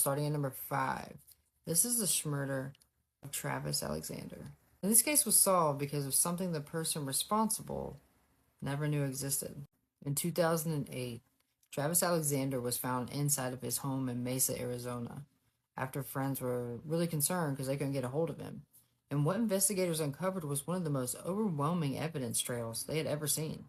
starting at number 5. This is the murder of Travis Alexander. And this case was solved because of something the person responsible never knew existed. In 2008, Travis Alexander was found inside of his home in Mesa, Arizona, after friends were really concerned because they couldn't get a hold of him. And what investigators uncovered was one of the most overwhelming evidence trails they had ever seen.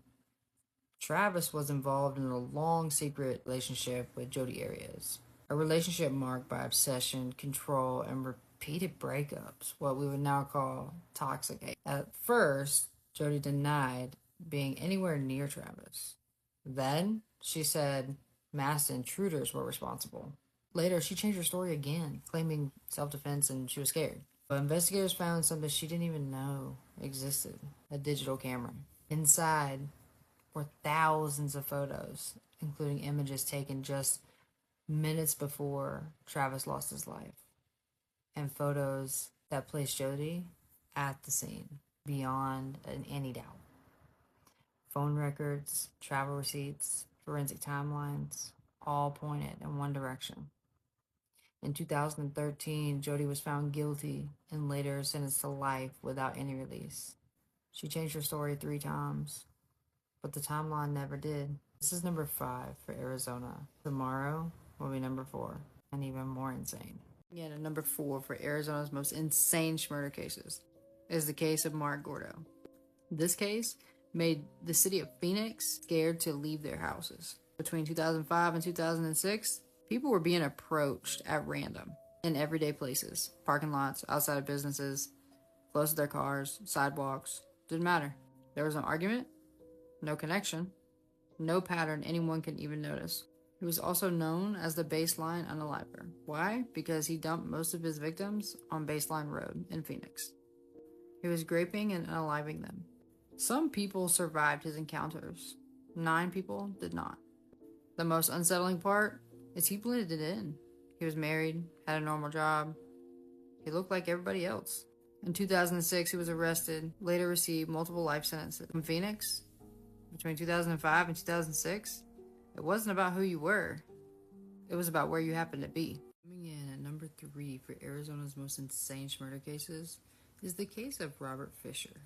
Travis was involved in a long secret relationship with Jodi Arias, a relationship marked by obsession, control, and repeated breakups, what we would now call toxic. At first, Jodi denied being anywhere near Travis. Then, she said masked intruders were responsible. Later, she changed her story again, claiming self-defense and she was scared. But investigators found something she didn't even know existed, a digital camera. Inside were thousands of photos, including images taken just minutes before Travis lost his life, and photos that placed Jodi at the scene beyond any doubt. Phone records, travel receipts, forensic timelines, all pointed in one direction. In 2013, Jodi was found guilty and later sentenced to life without any release. She changed her story 3 times, but the timeline never did. This is number 5 for Arizona. Tomorrow will be number 4, and even more insane. Again, at number 4 for Arizona's most insane murder cases is the case of Mark Gordo. This case made the city of Phoenix scared to leave their houses. Between 2005 and 2006, people were being approached at random in everyday places, parking lots, outside of businesses, close to their cars, sidewalks. Didn't matter. There was no argument, no connection, no pattern anyone could even notice. He was also known as the Baseline Unaliver. Why? Because he dumped most of his victims on Baseline Road in Phoenix. He was raping and unaliving them. Some people survived his encounters. 9 people did not. The most unsettling part is he blended in. He was married, had a normal job. He looked like everybody else. In 2006, he was arrested, later received multiple life sentences. In Phoenix, between 2005 and 2006, it wasn't about who you were. It was about where you happened to be. Coming in at number 3 for Arizona's most insane murder cases is the case of Robert Fisher.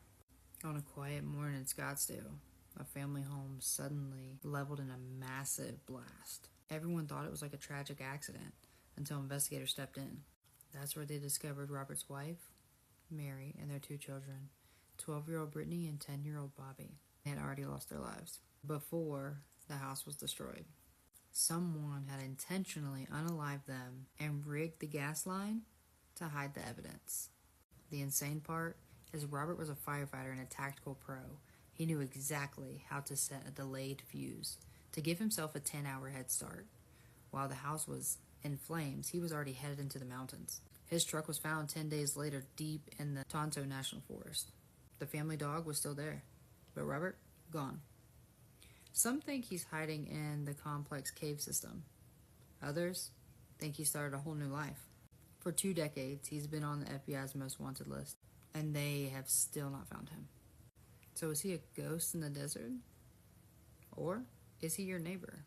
On a quiet morning in Scottsdale, a family home suddenly leveled in a massive blast. Everyone thought it was like a tragic accident until investigators stepped in. That's where they discovered Robert's wife, Mary, and their 2 children, 12-year-old Brittany and 10-year-old Bobby. They had already lost their lives before the house was destroyed. Someone had intentionally unalived them and rigged the gas line to hide the evidence. The insane part is Robert was a firefighter and a tactical pro. He knew exactly how to set a delayed fuse to give himself a 10-hour head start. While the house was in flames, he was already headed into the mountains. His truck was found 10 days later deep in the Tonto National Forest. The family dog was still there, but Robert, gone. Some think he's hiding in the complex cave system. Others think he started a whole new life. For 2 decades, he's been on the FBI's most wanted list, and they have still not found him. So is he a ghost in the desert? Or is he your neighbor?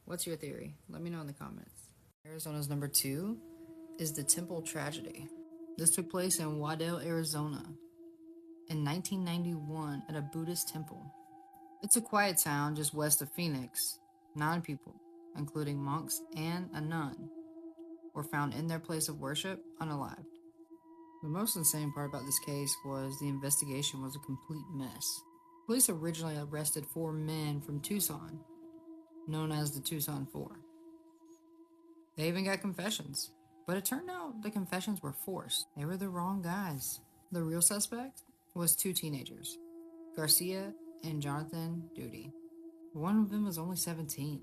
What's your theory? Let me know in the comments. Arizona's number 2 is the Temple Tragedy. This took place in Waddell, Arizona in 1991 at a Buddhist temple. It's a quiet town just west of Phoenix. 9 people, including monks and a nun, were found in their place of worship unalived. The most insane part about this case was the investigation was a complete mess. Police originally arrested 4 men from Tucson, known as the Tucson 4. They even got confessions, but it turned out the confessions were forced. They were the wrong guys. The real suspect was 2 teenagers, Garcia and Jonathan Duty. One of them was only 17.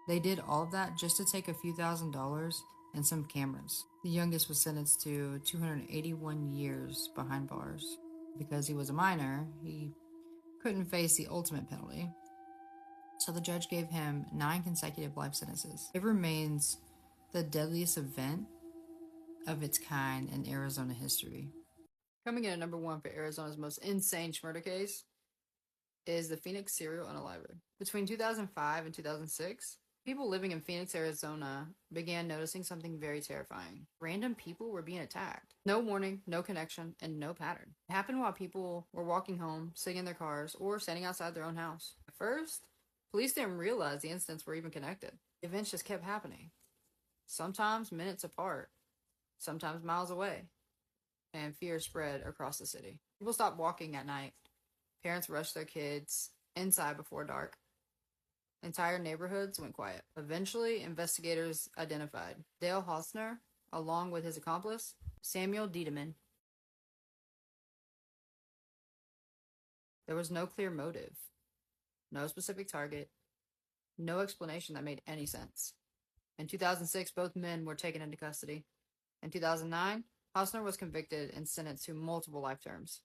They did all of that just to take a few $1,000s and some cameras. The youngest was sentenced to 281 years behind bars. Because he was a minor, he couldn't face the ultimate penalty, so the judge gave him 9 consecutive life sentences. It remains the deadliest event of its kind in Arizona history. Coming in at number 1 for Arizona's most insane murder case is the Phoenix serial unaliver. Between 2005 and 2006, People living in Phoenix, Arizona began noticing something very terrifying. Random people were being attacked. No warning, no connection, and no pattern. It happened while people were walking home, sitting in their cars, or standing outside their own house. At first, police didn't realize the incidents were even connected. The events just kept happening. Sometimes minutes apart, sometimes miles away, and fear spread across the city. People stopped walking at night. Parents rushed their kids inside before dark. Entire neighborhoods went quiet. Eventually, investigators identified Dale Hosner, along with his accomplice, Samuel Diedemann. There was no clear motive, no specific target, no explanation that made any sense. In 2006, both men were taken into custody. In 2009, Hosner was convicted and sentenced to multiple life terms.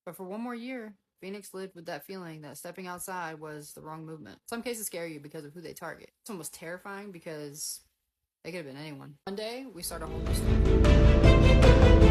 But for one more year, Phoenix lived with that feeling that stepping outside was the wrong movement. Some cases scare you because of who they target. This one was terrifying because they could have been anyone. One day, we start a whole new story.